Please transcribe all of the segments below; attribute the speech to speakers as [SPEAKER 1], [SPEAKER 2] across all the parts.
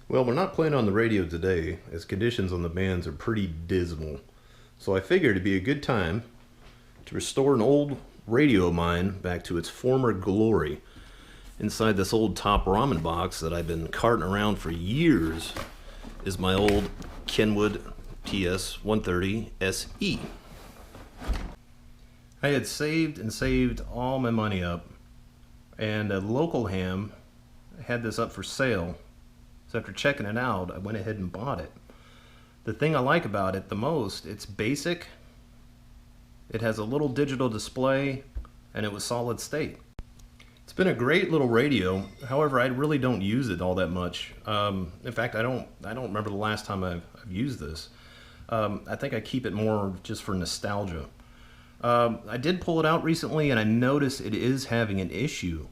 [SPEAKER 1] Well, we're not playing on the radio today, as conditions on the bands are pretty dismal. So I figured it'd be a good time to restore an old radio of mine back to its former glory. Inside this old top ramen box that I've been carting around for years is my old Kenwood TS-130SE. I had saved all my money up, and a local ham had this up for sale. So after checking it out, I went ahead and bought it. The thing I like about it the most, it's basic, it has a little digital display, and it was solid state. It's been a great little radio. However, I really don't use it all that much. In fact, I don't remember the last time I've used this. I think I keep it more just for nostalgia. I did pull it out recently, and I noticed it is having an issue.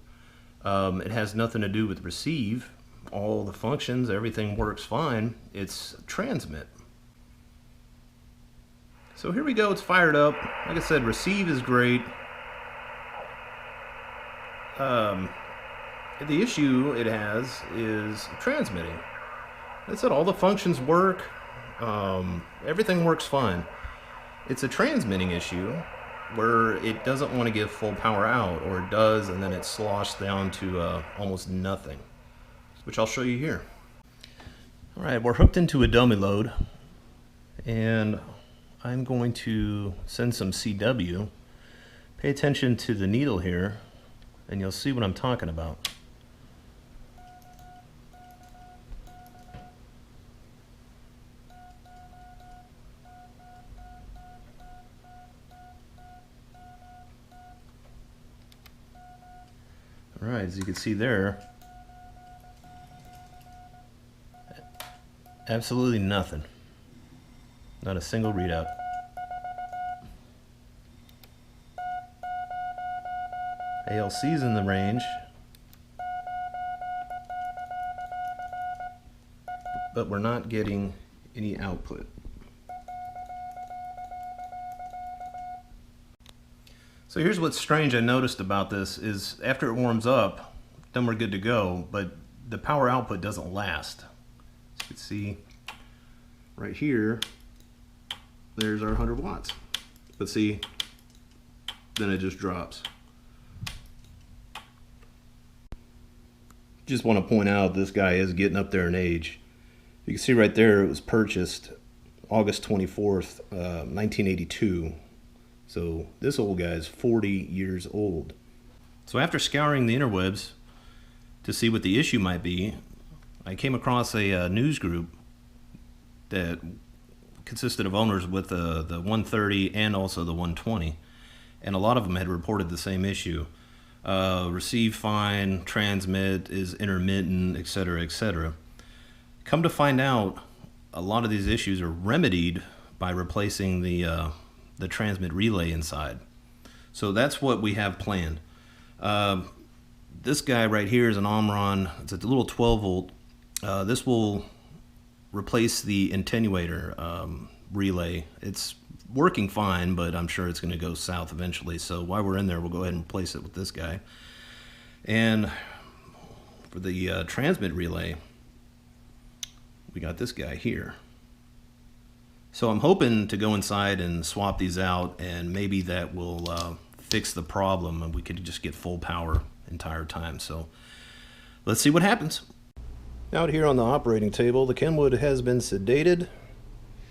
[SPEAKER 1] It has nothing to do with receive. All the functions, everything works fine. It's transmit. So here we go, it's fired up. Like I said, receive is great. The issue it has is transmitting. Like I said, all the functions work. Everything works fine. It's a transmitting issue where it doesn't want to give full power out, or it does and then it's sloshed down to almost nothing, which I'll show you here. Alright, we're hooked into a dummy load, and I'm going to send some CW. Pay attention to the needle here, and you'll see what I'm talking about. Alright, as you can see there, absolutely nothing. Not a single readout. ALC's in the range, but we're not getting any output. So here's what's strange I noticed about this is after it warms up, then we're good to go, but the power output doesn't last. As you can see right here, there's our 100 watts. But see, then it just drops. Just want to point out this guy is getting up there in age. You can see right there it was purchased August 24th, 1982. So this old guy is 40 years old. So after scouring the interwebs to see what the issue might be, I came across a news group that consisted of owners with the 130 and also the 120, and a lot of them had reported the same issue. Receive fine, transmit is intermittent, etc., etc. Come to find out, a lot of these issues are remedied by replacing the transmit relay inside. So that's what we have planned. This guy right here is an Omron. It's a little 12 volt. This will replace the attenuator relay. It's working fine, but I'm sure it's going to go south eventually. So while we're in there, we'll go ahead and replace it with this guy. And for the transmit relay, we got this guy here. So I'm hoping to go inside and swap these out, and maybe that will fix the problem and we could just get full power entire time. So let's see what happens. Out here on the operating table, the Kenwood has been sedated,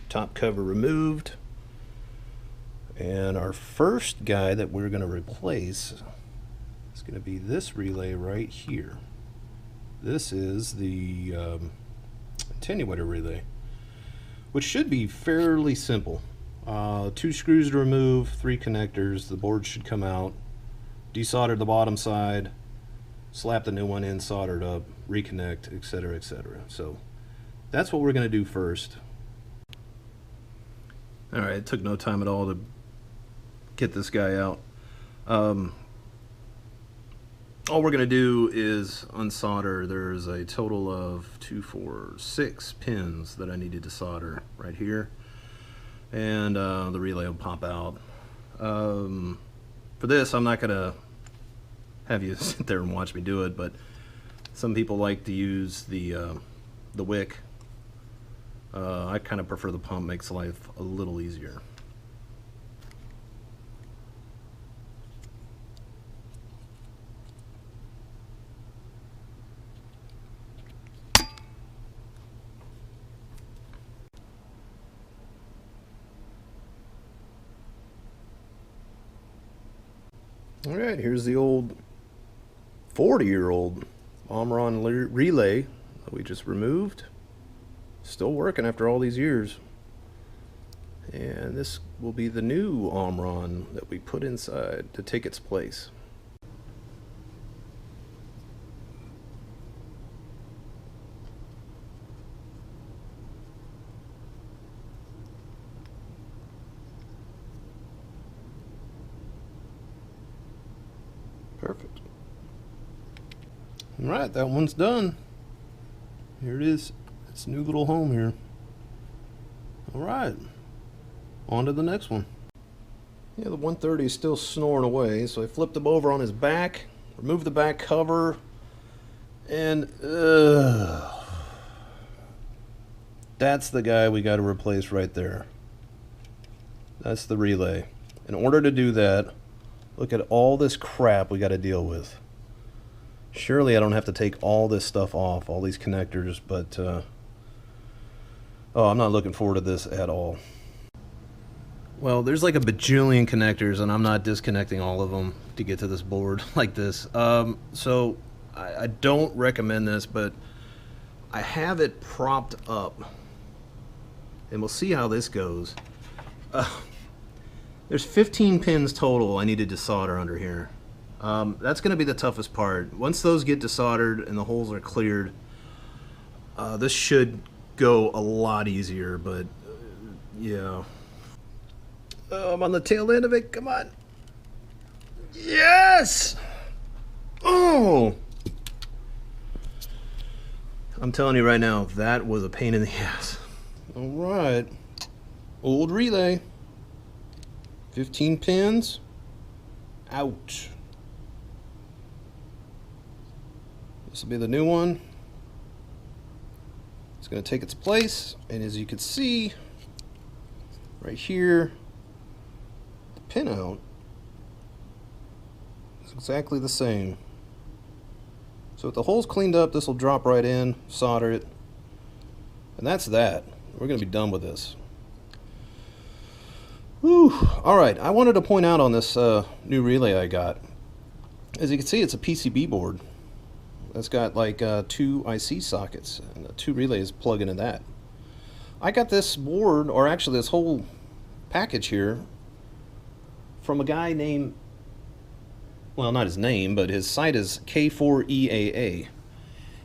[SPEAKER 1] top cover removed, and our first guy that we're going to replace is going to be this relay right here. This is the attenuator relay, which should be fairly simple. 2 screws to remove, 3 connectors, the board should come out, desolder the bottom side, slap the new one in, solder it up, reconnect, etc., etc. So that's what we're going to do first. Alright, it took no time at all to get this guy out. All we're going to do is unsolder. There's a total of 6 pins that I needed to solder right here, and the relay will pop out. For this, I'm not going to have you sit there and watch me do it, but some people like to use the wick. I kind of prefer the pump, makes life a little easier. All right, here's the old 40-year-old Omron relay that we just removed. Still working after all these years. And this will be the new Omron that we put inside to take its place. Perfect. All right, that one's done. Here it is. It's a new little home here. All right, on to the next one. Yeah, the 130 is still snoring away, so I flipped him over on his back, removed the back cover, and that's the guy we got to replace right there. That's the relay. In order to do that, look at all this crap we got to deal with. Surely I don't have to take all this stuff off, all these connectors, but oh, I'm not looking forward to this at all. Well, there's like a bajillion connectors, and I'm not disconnecting all of them to get to this board like this. So I don't recommend this, but I have it propped up, and we'll see how this goes. There's 15 pins total I needed to solder under here. That's going to be the toughest part. Once those get desoldered and the holes are cleared, this should go a lot easier, but yeah. I'm on the tail end of it. Come on. Yes! Oh! I'm telling you right now, that was a pain in the ass. All right. Old relay. 15 pins. Ouch. This will be the new one. It's going to take its place, and as you can see right here, the pin out is exactly the same. So with the holes cleaned up, this will drop right in, solder it, and that's that. We're going to be done with this. Whew. Alright, I wanted to point out on this new relay I got, as you can see, it's a PCB board. It's got like 2 IC sockets, and 2 relays plug into that. I got this board, or actually this whole package here, from a guy named, well, not his name, but his site is K4EAA.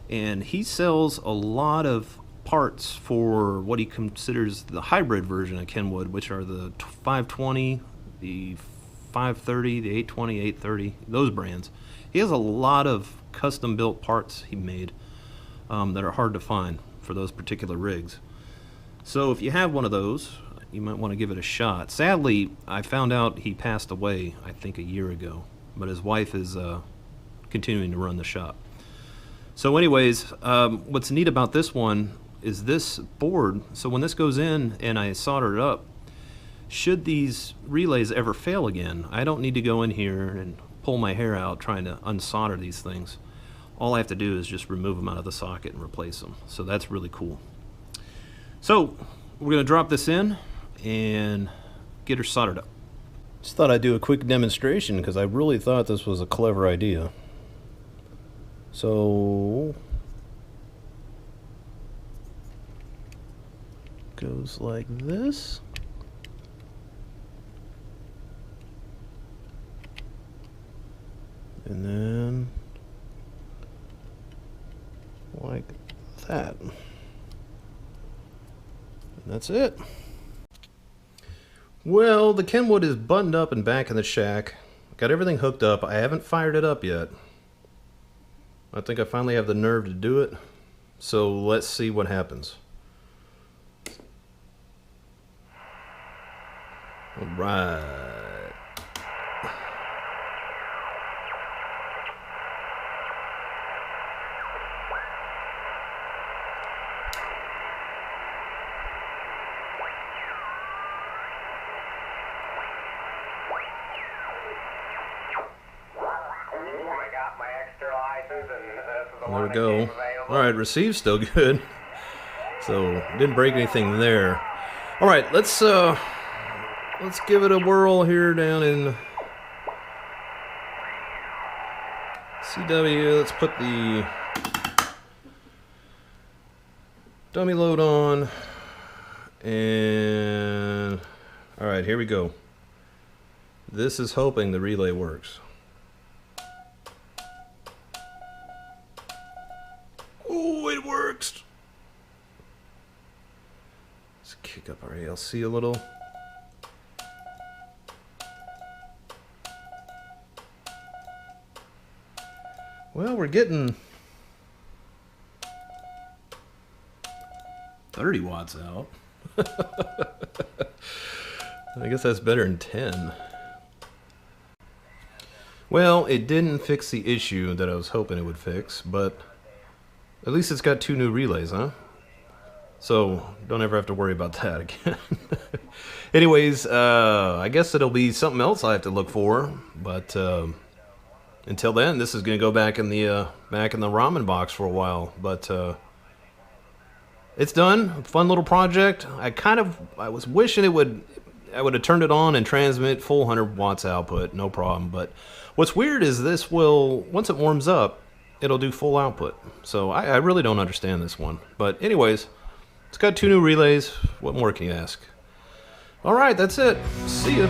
[SPEAKER 1] And he sells a lot of parts for what he considers the hybrid version of Kenwood, which are the 520, the 530, the 820, 830, those brands. He has a lot of custom built parts he made that are hard to find for those particular rigs. So if you have one of those, you might want to give it a shot. Sadly, I found out he passed away, I think, a year ago, but his wife is continuing to run the shop. So anyways, what's neat about this one is this board. So when this goes in and I solder it up, should these relays ever fail again, I don't need to go in here and pull my hair out trying to unsolder these things. All I have to do is just remove them out of the socket and replace them. So that's really cool. So we're going to drop this in and get her soldered up. Just thought I'd do a quick demonstration because I really thought this was a clever idea. So goes like this. And then like that. And that's it. Well, the Kenwood is buttoned up and back in the shack. Got everything hooked up. I haven't fired it up yet. I think I finally have the nerve to do it. So let's see what happens. All right. There we go. Alright, receive's still good. So, didn't break anything there. Alright, let's give it a whirl here down in CW. Let's put the dummy load on. And alright, here we go. This is hoping the relay works. Oh, it works! Let's kick up our ALC a little. Well, we're getting 30 watts out. I guess that's better than 10. Well, it didn't fix the issue that I was hoping it would fix, but at least it's got 2 new relays, huh? So, don't ever have to worry about that again. Anyways, I guess it'll be something else I have to look for, but until then, this is going to go back in the ramen box for a while. But it's done. Fun little project. I was wishing I would have turned it on and transmit full 100 watts output, no problem. But what's weird is this will, once it warms up, it'll do full output. So I really don't understand this one. But anyways, it's got 2 new relays. What more can you ask? All right, that's it. See ya.